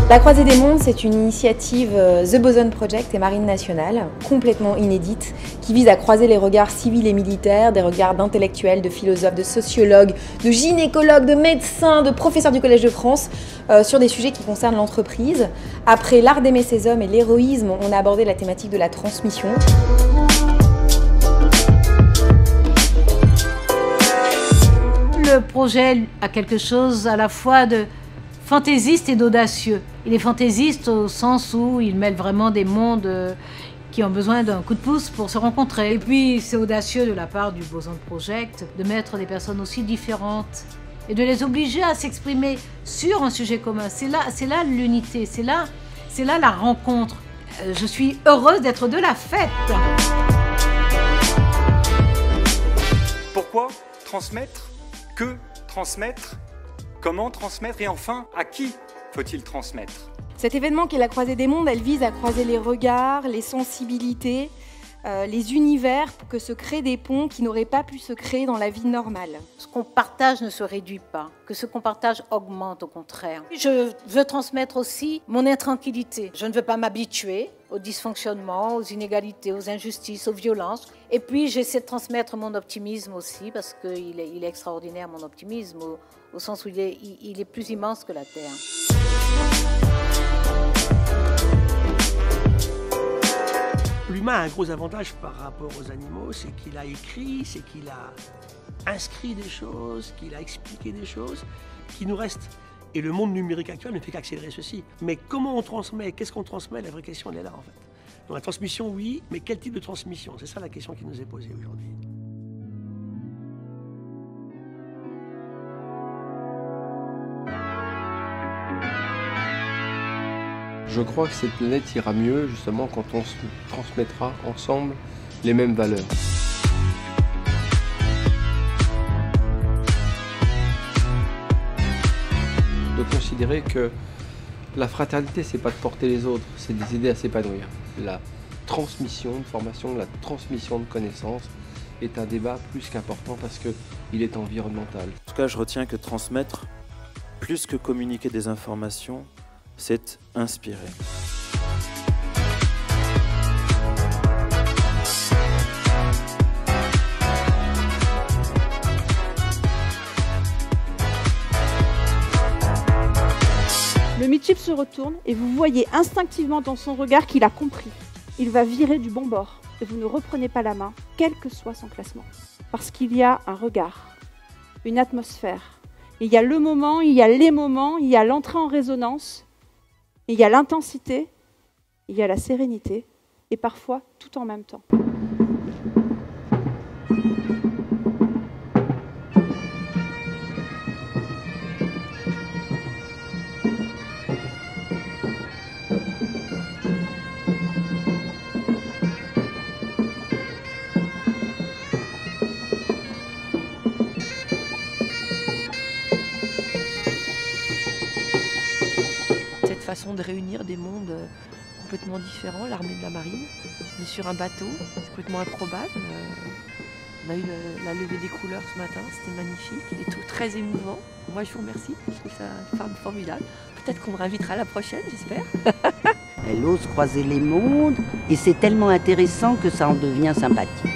La Croisée des Mondes, c'est une initiative The Boson Project et Marine Nationale, complètement inédite, qui vise à croiser les regards civils et militaires, des regards d'intellectuels, de philosophes, de sociologues, de gynécologues, de médecins, de professeurs du Collège de France, sur des sujets qui concernent l'entreprise. Après l'art d'aimer ses hommes et l'héroïsme, on a abordé la thématique de la transmission. Le projet a quelque chose à la fois de fantaisiste et d'audacieux. Il est fantaisiste au sens où il mêle vraiment des mondes qui ont besoin d'un coup de pouce pour se rencontrer. Et puis c'est audacieux de la part du Boson Project de mettre des personnes aussi différentes et de les obliger à s'exprimer sur un sujet commun. C'est là l'unité, c'est là la rencontre. Je suis heureuse d'être de la fête. Pourquoi transmettre? Que transmettre? Comment transmettre? Et enfin, à qui faut-il transmettre? Cet événement qui est la Croisée des Mondes, elle vise à croiser les regards, les sensibilités, les univers pour que se créent des ponts qui n'auraient pas pu se créer dans la vie normale. Ce qu'on partage ne se réduit pas, que ce qu'on partage augmente au contraire. Je veux transmettre aussi mon intranquillité. Je ne veux pas m'habituer aux dysfonctionnements, aux inégalités, aux injustices, aux violences. Et puis j'essaie de transmettre mon optimisme aussi, parce qu'il est extraordinaire mon optimisme, au sens où il est plus immense que la Terre. L'humain a un gros avantage par rapport aux animaux, c'est qu'il a écrit, c'est qu'il a inscrit des choses, qu'il a expliqué des choses qui nous restent. Et le monde numérique actuel ne fait qu'accélérer ceci. Mais comment on transmet? Qu'est-ce qu'on transmet? La vraie question, elle est là en fait. Donc la transmission, oui, mais quel type de transmission? C'est ça la question qui nous est posée aujourd'hui. Je crois que cette planète ira mieux justement quand on se transmettra ensemble les mêmes valeurs. De considérer que la fraternité, c'est pas de porter les autres, c'est de les aider à s'épanouir. La transmission de formation, la transmission de connaissances est un débat plus qu'important parce qu'il est environnemental. En tout cas, je retiens que transmettre, plus que communiquer des informations, c'est inspirer. Le midship se retourne et vous voyez instinctivement dans son regard qu'il a compris. Il va virer du bon bord et vous ne reprenez pas la main, quel que soit son classement. Parce qu'il y a un regard, une atmosphère. Il y a le moment, il y a les moments, il y a l'entrée en résonance, il y a l'intensité, il y a la sérénité et parfois tout en même temps. Façon de réunir des mondes complètement différents, l'armée de la marine, on est sur un bateau, c'est complètement improbable. On a eu la levée des couleurs ce matin, c'était magnifique, il est tout très émouvant. Moi je vous remercie, je trouve ça une femme formidable. Peut-être qu'on me réinvitera la prochaine, j'espère. Elle ose croiser les mondes et c'est tellement intéressant que ça en devient sympathique.